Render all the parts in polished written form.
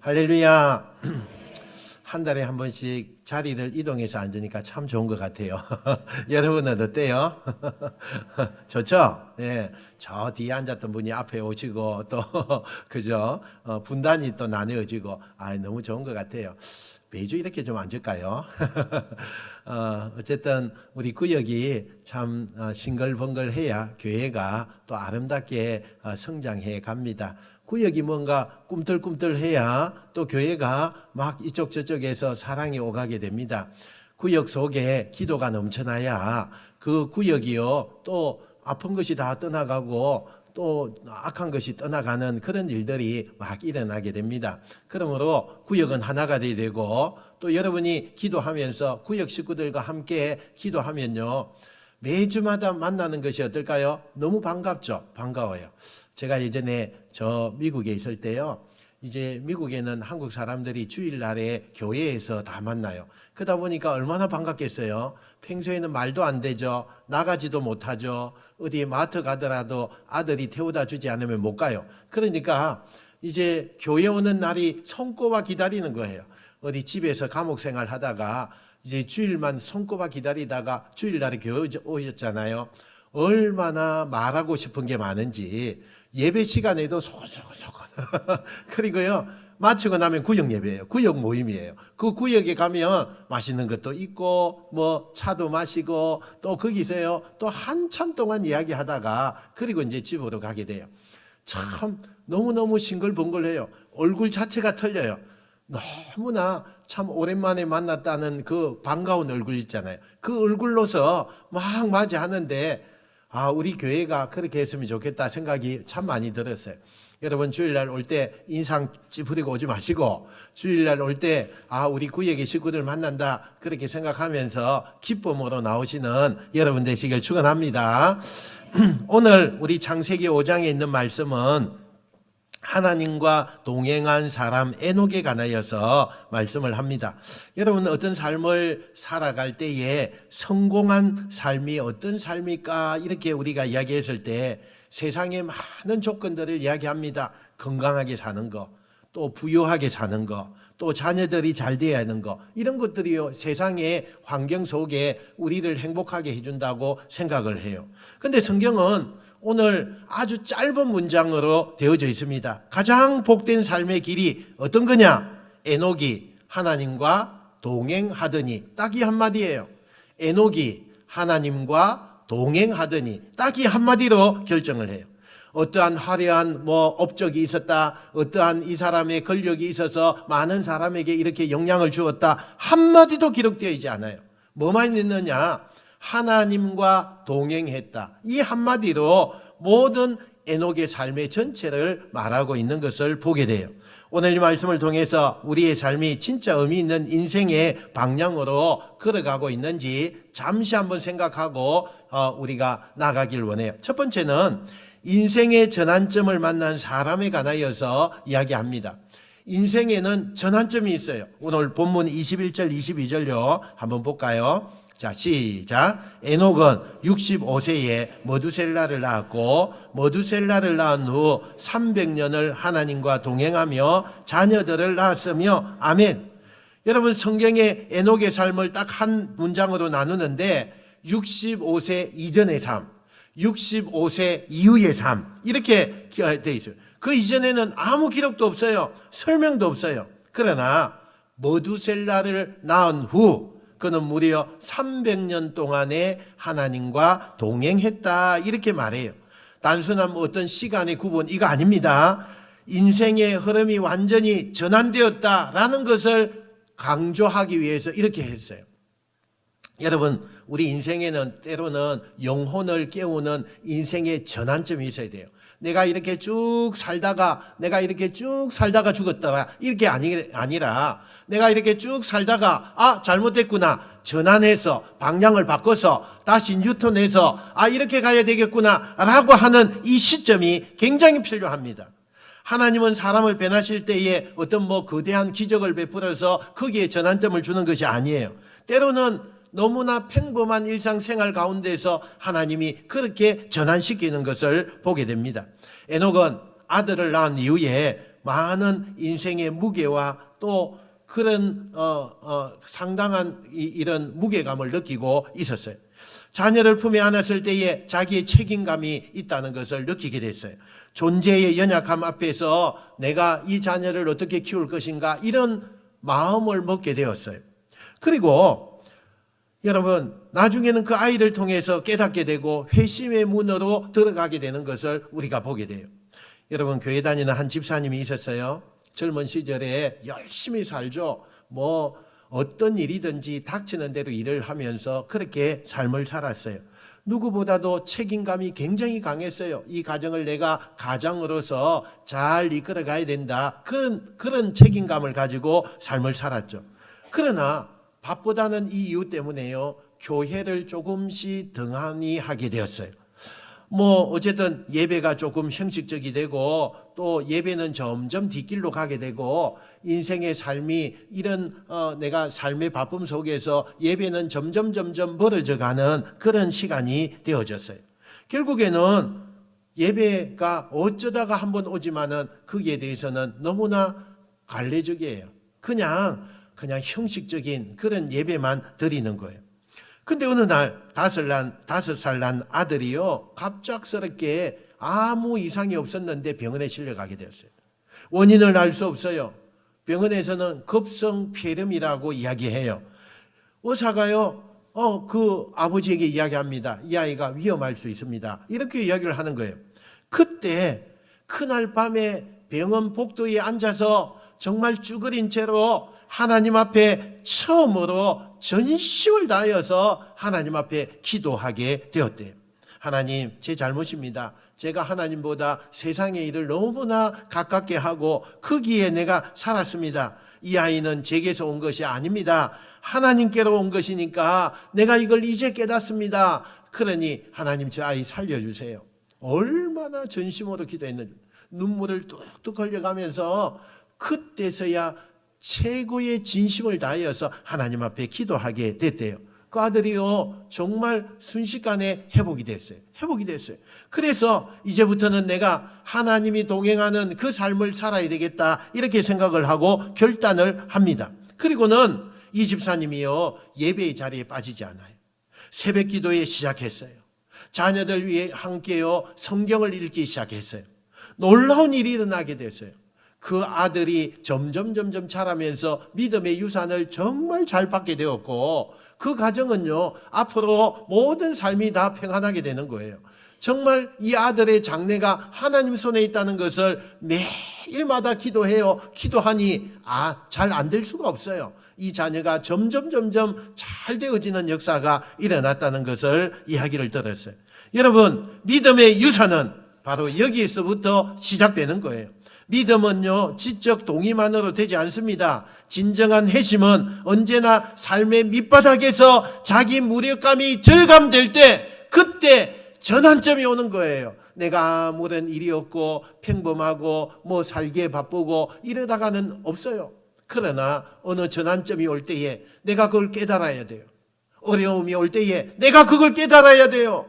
할렐루야. 한 달에 한 번씩 자리를 이동해서 앉으니까 참 좋은 것 같아요. 여러분은 어때요? 좋죠? 예. 저 뒤에 앉았던 분이 앞에 오시고 또 그죠? 분단이 또 나뉘어지고 너무 좋은 것 같아요. 매주 이렇게 좀 앉을까요? 어쨌든 우리 구역이 참 싱글벙글해야 교회가 또 아름답게 성장해 갑니다. 구역이 뭔가 꿈틀꿈틀해야 또 교회가 막 이쪽 저쪽에서 사랑이 오가게 됩니다. 구역 속에 기도가 넘쳐나야 그 구역이요 또 아픈 것이 다 떠나가고 또 악한 것이 떠나가는 그런 일들이 막 일어나게 됩니다. 그러므로 구역은 하나가 돼야 되고 또 여러분이 기도하면서 구역 식구들과 함께 기도하면요 매주마다 만나는 것이 어떨까요? 너무 반갑죠? 반가워요. 제가 예전에 저 미국에 있을 때요. 이제 미국에는 한국 사람들이 주일날에 교회에서 다 만나요. 그러다 보니까 얼마나 반갑겠어요. 평소에는 말도 안 되죠. 나가지도 못하죠. 어디 마트 가더라도 아들이 태워다 주지 않으면 못 가요. 그러니까 이제 교회 오는 날이 손꼽아 기다리는 거예요. 어디 집에서 감옥 생활 하다가 이제 주일만 손꼽아 기다리다가 주일날에 교회 오셨잖아요. 얼마나 말하고 싶은 게 많은지 예배 시간에도 소곤소곤소곤 그리고요 마치고 나면 구역 예배예요. 구역 모임이에요. 그 구역에 가면 맛있는 것도 있고 뭐 차도 마시고 또 거기서요 또 한참 동안 이야기하다가 그리고 이제 집으로 가게 돼요. 참 너무너무 싱글벙글해요. 얼굴 자체가 틀려요. 너무나 참 오랜만에 만났다는 그 반가운 얼굴 있잖아요. 그 얼굴로서 막 맞이하는데 우리 교회가 그렇게 했으면 좋겠다 생각이 참 많이 들었어요. 여러분 주일날 올 때 인상 찌푸리고 오지 마시고 주일날 올 때 우리 구역의 식구들 만난다 그렇게 생각하면서 기쁨으로 나오시는 여러분 되시길 축원합니다. 오늘 우리 창세기 5장에 있는 말씀은 하나님과 동행한 사람 에녹에 관하여서 말씀을 합니다. 여러분 어떤 삶을 살아갈 때에 성공한 삶이 어떤 삶일까 이렇게 우리가 이야기했을 때 세상에 많은 조건들을 이야기합니다. 건강하게 사는 거, 또 부유하게 사는 거, 또 자녀들이 잘 되어야 하는 거 이런 것들이요 세상의 환경 속에 우리를 행복하게 해준다고 생각을 해요. 그런데 성경은 오늘 아주 짧은 문장으로 되어져 있습니다. 가장 복된 삶의 길이 어떤 거냐? 에녹이 하나님과 동행하더니 딱 이 한마디예요. 에녹이 하나님과 동행하더니 딱 이 한마디로 결정을 해요. 어떠한 화려한 업적이 있었다. 어떠한 이 사람의 권력이 있어서 많은 사람에게 이렇게 영향을 주었다. 한마디도 기록되어 있지 않아요. 뭐만 있느냐? 하나님과 동행했다. 이 한마디로 모든 에녹의 삶의 전체를 말하고 있는 것을 보게 돼요. 오늘 이 말씀을 통해서 우리의 삶이 진짜 의미 있는 인생의 방향으로 걸어가고 있는지 잠시 한번 생각하고 우리가 나가길 원해요. 첫 번째는 인생의 전환점을 만난 사람에 관하여서 이야기합니다. 인생에는 전환점이 있어요. 오늘 본문 21절 22절요 한번 볼까요? 자, 시작. 에녹은 65세에 머두셀라를 낳았고 머두셀라를 낳은 후 300년을 하나님과 동행하며 자녀들을 낳았으며 아멘. 여러분 성경에 에녹의 삶을 딱 한 문장으로 나누는데 65세 이전의 삶, 65세 이후의 삶 이렇게 되어 있어요. 그 이전에는 아무 기록도 없어요. 설명도 없어요. 그러나 머두셀라를 낳은 후 그는 무려 300년 동안에 하나님과 동행했다 이렇게 말해요. 단순한 어떤 시간의 구분 이거 아닙니다. 인생의 흐름이 완전히 전환되었다라는 것을 강조하기 위해서 이렇게 했어요. 여러분 우리 인생에는 때로는 영혼을 깨우는 인생의 전환점이 있어야 돼요. 내가 이렇게 쭉 살다가 죽었더라 이렇게 아니라 내가 이렇게 쭉 살다가 잘못됐구나 전환해서 방향을 바꿔서 다시 뉴턴해서 이렇게 가야 되겠구나 라고 하는 이 시점이 굉장히 필요합니다. 하나님은 사람을 변하실 때에 어떤 거대한 기적을 베풀어서 거기에 전환점을 주는 것이 아니에요. 때로는 너무나 평범한 일상생활 가운데서 하나님이 그렇게 전환시키는 것을 보게 됩니다. 에녹은 아들을 낳은 이후에 많은 인생의 무게와 또 그런 상당한 이런 무게감을 느끼고 있었어요. 자녀를 품에 안았을 때에 자기의 책임감이 있다는 것을 느끼게 됐어요. 존재의 연약함 앞에서 내가 이 자녀를 어떻게 키울 것인가 이런 마음을 먹게 되었어요. 그리고 여러분 나중에는 그 아이를 통해서 깨닫게 되고 회심의 문으로 들어가게 되는 것을 우리가 보게 돼요. 여러분 교회 다니는 한 집사님이 있었어요. 젊은 시절에 열심히 살죠. 뭐 어떤 일이든지 닥치는 대로 일을 하면서 그렇게 삶을 살았어요. 누구보다도 책임감이 굉장히 강했어요. 이 가정을 내가 가장으로서 잘 이끌어 가야 된다. 그런 책임감을 가지고 삶을 살았죠. 그러나 밥보다는 이 이유 때문에요. 교회를 조금씩 등한히 하게 되었어요. 뭐 어쨌든 예배가 조금 형식적이 되고 또 예배는 점점 뒷길로 가게 되고 인생의 삶이 이런 내가 삶의 바쁨 속에서 예배는 점점 멀어져 가는 그런 시간이 되어졌어요. 결국에는 예배가 어쩌다가 한번 오지만은 거기에 대해서는 너무나 관례적이에요. 그냥 형식적인 그런 예배만 드리는 거예요. 근데 어느 날 5살 난 아들이요 갑작스럽게 아무 이상이 없었는데 병원에 실려가게 되었어요. 원인을 알 수 없어요. 병원에서는 급성폐렴이라고 이야기해요. 의사가요 그 아버지에게 이야기합니다. 이 아이가 위험할 수 있습니다. 이렇게 이야기를 하는 거예요. 그때 그날 밤에 병원 복도에 앉아서 정말 쭈그린 채로 하나님 앞에 처음으로 전심을 다하여서 하나님 앞에 기도하게 되었대요. 하나님, 제 잘못입니다. 제가 하나님보다 세상의 일을 너무나 가깝게 하고 거기에 내가 살았습니다. 이 아이는 제게서 온 것이 아닙니다. 하나님께로 온 것이니까 내가 이걸 이제 깨닫습니다. 그러니 하나님 저 아이 살려주세요. 얼마나 전심으로 기도했는지 눈물을 뚝뚝 흘려가면서 그때서야 최고의 진심을 다하여서 하나님 앞에 기도하게 됐대요. 그 아들이요 정말 순식간에 회복이 됐어요. 그래서 이제부터는 내가 하나님이 동행하는 그 삶을 살아야 되겠다 이렇게 생각을 하고 결단을 합니다. 그리고는 이 집사님이요 예배의 자리에 빠지지 않아요. 새벽 기도에 시작했어요. 자녀들 위해 함께요 성경을 읽기 시작했어요. 놀라운 일이 일어나게 됐어요. 그 아들이 점점 자라면서 믿음의 유산을 정말 잘 받게 되었고 그 가정은요 앞으로 모든 삶이 다 평안하게 되는 거예요. 정말 이 아들의 장래가 하나님 손에 있다는 것을 매일마다 기도하니 잘 안 될 수가 없어요. 이 자녀가 점점 잘 되어지는 역사가 일어났다는 것을 이야기를 들었어요. 여러분 믿음의 유산은 바로 여기에서부터 시작되는 거예요. 믿음은요 지적 동의만으로 되지 않습니다. 진정한 회심은 언제나 삶의 밑바닥에서 자기 무력감이 절감될 때 그때 전환점이 오는 거예요. 내가 아무런 일이 없고 평범하고 뭐 살기에 바쁘고 이러다가는 없어요. 그러나 어느 전환점이 올 때에 내가 그걸 깨달아야 돼요. 어려움이 올 때에 내가 그걸 깨달아야 돼요.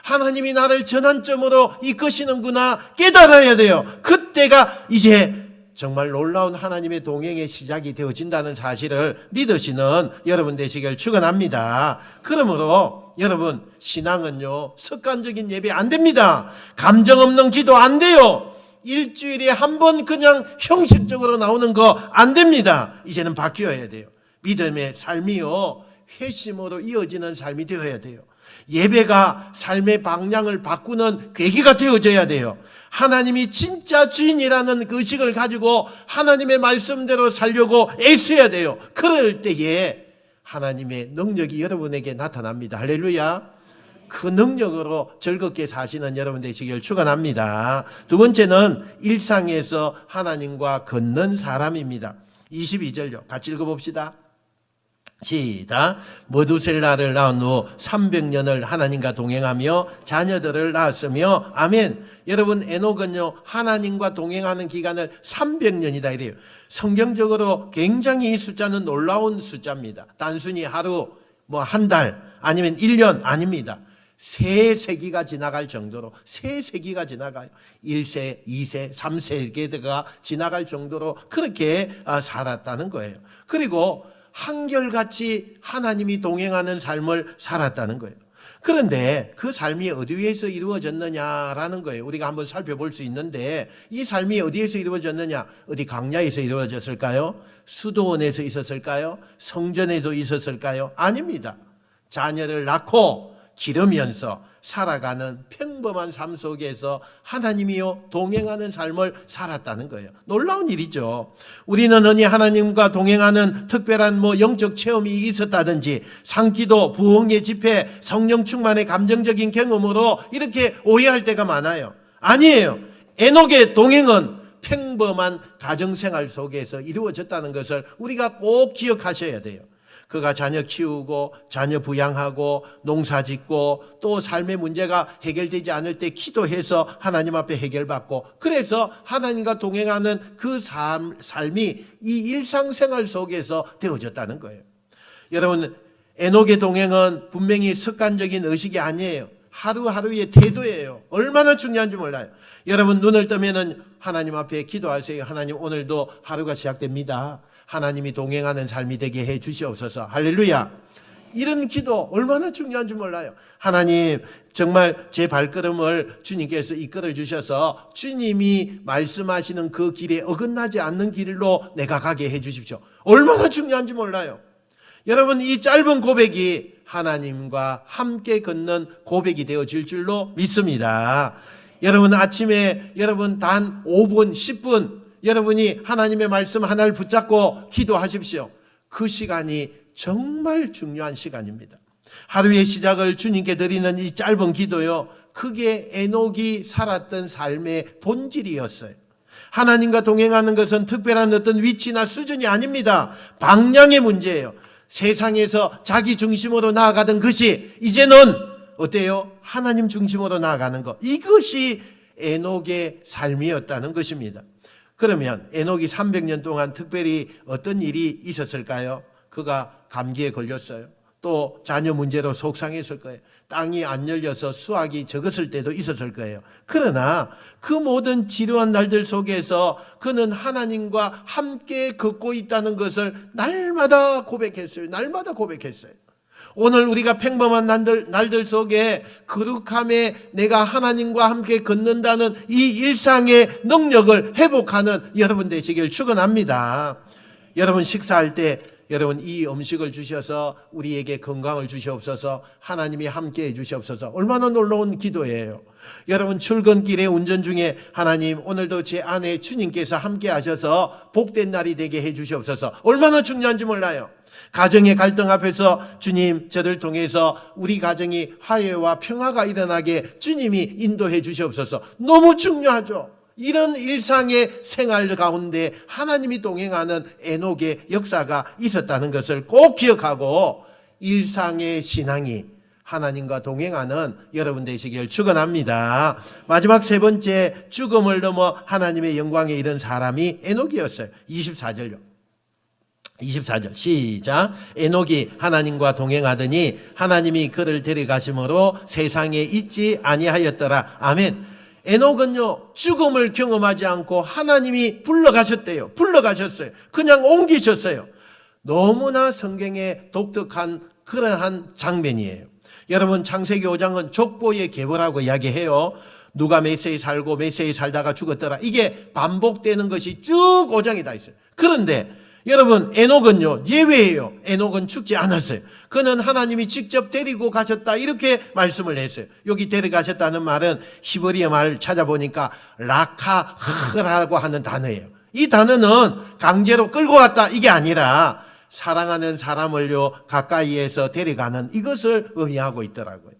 하나님이 나를 전환점으로 이끄시는구나 깨달아야 돼요. 그때가 이제 정말 놀라운 하나님의 동행의 시작이 되어진다는 사실을 믿으시는 여러분 되시길 축원합니다. 그러므로 여러분 신앙은요 습관적인 예배 안 됩니다. 감정 없는 기도 안 돼요. 일주일에 한 번 그냥 형식적으로 나오는 거 안 됩니다. 이제는 바뀌어야 돼요. 믿음의 삶이요 회심으로 이어지는 삶이 되어야 돼요. 예배가 삶의 방향을 바꾸는 계기가 되어져야 돼요. 하나님이 진짜 주인이라는 그 의식을 가지고 하나님의 말씀대로 살려고 애써야 돼요. 그럴 때에 하나님의 능력이 여러분에게 나타납니다. 할렐루야. 그 능력으로 즐겁게 사시는 여러분 되시길 축원합니다. 두 번째는 일상에서 하나님과 걷는 사람입니다. 22절요. 같이 읽어봅시다. 시작. 머두셀라를 낳은 후 300년을 하나님과 동행하며 자녀들을 낳았으며 아멘. 여러분 에녹은요 하나님과 동행하는 기간을 300년이다 이래요. 성경적으로 굉장히 이 숫자는 놀라운 숫자입니다. 단순히 하루 뭐 한 달 아니면 1년 아닙니다. 세 세기가 지나갈 정도로, 세 세기가 지나가요. 1세, 2세, 3세기가 지나갈 정도로 그렇게 살았다는 거예요. 그리고 한결같이 하나님이 동행하는 삶을 살았다는 거예요. 그런데 그 삶이 어디에서 이루어졌느냐라는 거예요. 우리가 한번 살펴볼 수 있는데, 이 삶이 어디에서 이루어졌느냐? 어디 광야에서 이루어졌을까요? 수도원에서 있었을까요? 성전에도 있었을까요? 아닙니다. 자녀를 낳고 기르면서 살아가는 평범한 삶 속에서 하나님이요 동행하는 삶을 살았다는 거예요. 놀라운 일이죠. 우리는 흔히 하나님과 동행하는 특별한 영적 체험이 있었다든지 상기도, 부흥의 집회, 성령 충만의 감정적인 경험으로 이렇게 오해할 때가 많아요. 아니에요. 에녹의 동행은 평범한 가정생활 속에서 이루어졌다는 것을 우리가 꼭 기억하셔야 돼요. 그가 자녀 키우고 자녀 부양하고 농사 짓고 또 삶의 문제가 해결되지 않을 때 기도해서 하나님 앞에 해결받고, 그래서 하나님과 동행하는 그 삶이 이 일상생활 속에서 되어졌다는 거예요. 여러분, 에녹의 동행은 분명히 습관적인 의식이 아니에요. 하루하루의 태도예요. 얼마나 중요한지 몰라요. 여러분, 눈을 뜨면은 하나님 앞에 기도하세요. 하나님, 오늘도 하루가 시작됩니다. 하나님이 동행하는 삶이 되게 해 주시옵소서. 할렐루야. 이런 기도 얼마나 중요한지 몰라요. 하나님, 정말 제 발걸음을 주님께서 이끌어 주셔서 주님이 말씀하시는 그 길에 어긋나지 않는 길로 내가 가게 해 주십시오. 얼마나 중요한지 몰라요. 여러분, 이 짧은 고백이 하나님과 함께 걷는 고백이 되어질 줄로 믿습니다. 여러분, 아침에 여러분 단 5분, 10분 여러분이 하나님의 말씀 하나를 붙잡고 기도하십시오. 그 시간이 정말 중요한 시간입니다. 하루의 시작을 주님께 드리는 이 짧은 기도요, 그게 에녹이 살았던 삶의 본질이었어요. 하나님과 동행하는 것은 특별한 어떤 위치나 수준이 아닙니다. 방향의 문제예요. 세상에서 자기 중심으로 나아가던 것이 이제는 어때요? 하나님 중심으로 나아가는 것. 이것이 에녹의 삶이었다는 것입니다. 그러면 에녹이 300년 동안 특별히 어떤 일이 있었을까요? 그가 감기에 걸렸어요. 또 자녀 문제로 속상했을 거예요. 땅이 안 열려서 수확이 적었을 때도 있었을 거예요. 그러나 그 모든 지루한 날들 속에서 그는 하나님과 함께 걷고 있다는 것을 날마다 고백했어요. 날마다 고백했어요. 오늘 우리가 평범한 날들 속에 거룩함에 내가 하나님과 함께 걷는다는 이 일상의 능력을 회복하는 여러분 되시길 축원합니다. 여러분, 식사할 때 여러분 이 음식을 주셔서 우리에게 건강을 주시옵소서, 하나님이 함께 해 주시옵소서. 얼마나 놀라운 기도예요. 여러분, 출근길에 운전 중에 하나님, 오늘도 제 안에 주님께서 함께 하셔서 복된 날이 되게 해 주시옵소서. 얼마나 중요한지 몰라요. 가정의 갈등 앞에서 주님, 저를 통해서 우리 가정이 화해와 평화가 일어나게 주님이 인도해 주시옵소서. 너무 중요하죠. 이런 일상의 생활 가운데 하나님이 동행하는 에녹의 역사가 있었다는 것을 꼭 기억하고 일상의 신앙이 하나님과 동행하는 여러분 되시길 축원합니다. 마지막 세 번째, 죽음을 넘어 하나님의 영광에 이른 사람이 에녹이었어요. 24절요. 24절 시작. 에녹이 하나님과 동행하더니 하나님이 그를 데려가심으로 세상에 있지 아니하였더라. 아멘. 에녹은요, 죽음을 경험하지 않고 하나님이 불러가셨대요. 불러가셨어요. 그냥 옮기셨어요. 너무나 성경에 독특한 그러한 장면이에요. 여러분, 창세기 5장은 족보의 계보라고 이야기해요. 누가 몇 세에 살고 몇 세에 살다가 죽었더라. 이게 반복되는 것이 쭉 5장에 다 있어요. 그런데 여러분, 에녹은요 예외예요. 에녹은 죽지 않았어요. 그는 하나님이 직접 데리고 가셨다, 이렇게 말씀을 했어요. 여기 데려가셨다는 말은 히브리어 말 찾아보니까 라카흐라고 하는 단어예요. 이 단어는 강제로 끌고 갔다, 이게 아니라 사랑하는 사람을요 가까이에서 데려가는 이것을 의미하고 있더라고요.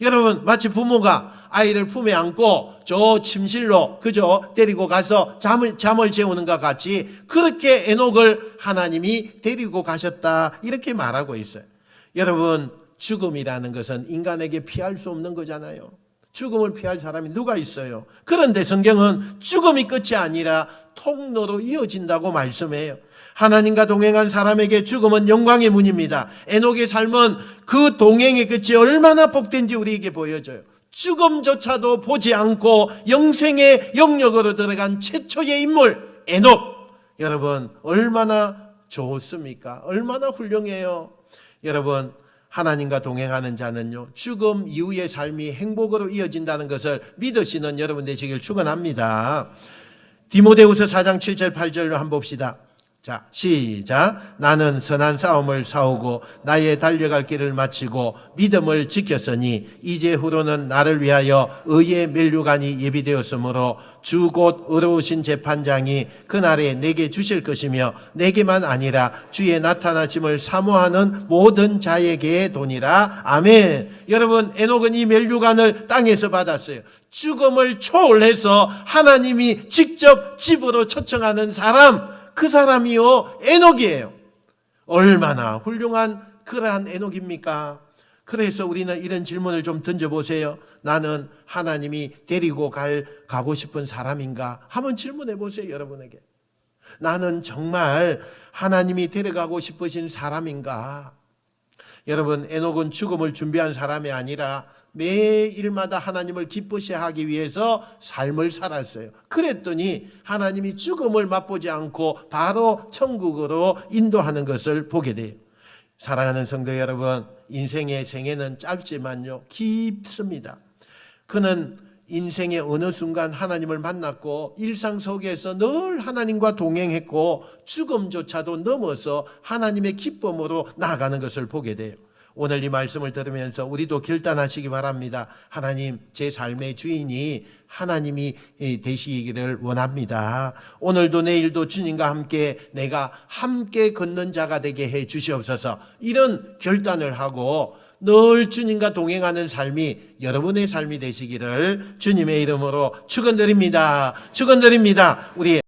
여러분, 마치 부모가 아이를 품에 안고 저 침실로 그저 데리고 가서 잠을 재우는 것 같이 그렇게 에녹을 하나님이 데리고 가셨다, 이렇게 말하고 있어요. 여러분, 죽음이라는 것은 인간에게 피할 수 없는 거잖아요. 죽음을 피할 사람이 누가 있어요? 그런데 성경은 죽음이 끝이 아니라 통로로 이어진다고 말씀해요. 하나님과 동행한 사람에게 죽음은 영광의 문입니다. 에녹의 삶은 그 동행의 끝이 얼마나 복된지 우리에게 보여줘요. 죽음조차도 보지 않고 영생의 영역으로 들어간 최초의 인물 에녹. 여러분 얼마나 좋습니까? 얼마나 훌륭해요. 여러분 하나님과 동행하는 자는요 죽음 이후의 삶이 행복으로 이어진다는 것을 믿으시는 여러분 되시길 축원합니다. 디모데후서 4장 7절 8절로 한번 봅시다. 자, 시작. 나는 선한 싸움을 싸우고 나의 달려갈 길을 마치고 믿음을 지켰으니 이제 후로는 나를 위하여 의의 면류관이 예비되었으므로 주 곧 의로우신 재판장이 그날에 내게 주실 것이며 내게만 아니라 주의 나타나심을 사모하는 모든 자에게 도니라. 아멘. 여러분 에녹은 이 면류관을 땅에서 받았어요. 죽음을 초월해서 하나님이 직접 집으로 초청하는 사람, 그 사람이요 에녹이에요. 얼마나 훌륭한 그러한 에녹입니까? 그래서 우리는 이런 질문을 좀 던져보세요. 나는 하나님이 데리고 가고 싶은 사람인가? 한번 질문해 보세요. 여러분에게. 나는 정말 하나님이 데려가고 싶으신 사람인가? 여러분 에녹은 죽음을 준비한 사람이 아니라 매일마다 하나님을 기쁘시게 하기 위해서 삶을 살았어요. 그랬더니 하나님이 죽음을 맛보지 않고 바로 천국으로 인도하는 것을 보게 돼요. 사랑하는 성도 여러분, 인생의 생애는 짧지만요 깊습니다. 그는 인생의 어느 순간 하나님을 만났고 일상 속에서 늘 하나님과 동행했고 죽음조차도 넘어서 하나님의 기쁨으로 나아가는 것을 보게 돼요. 오늘 이 말씀을 들으면서 우리도 결단하시기 바랍니다. 하나님, 제 삶의 주인이 하나님이 되시기를 원합니다. 오늘도 내일도 주님과 함께 내가 함께 걷는 자가 되게 해 주시옵소서. 이런 결단을 하고 늘 주님과 동행하는 삶이 여러분의 삶이 되시기를 주님의 이름으로 축원드립니다. 축원드립니다. 우리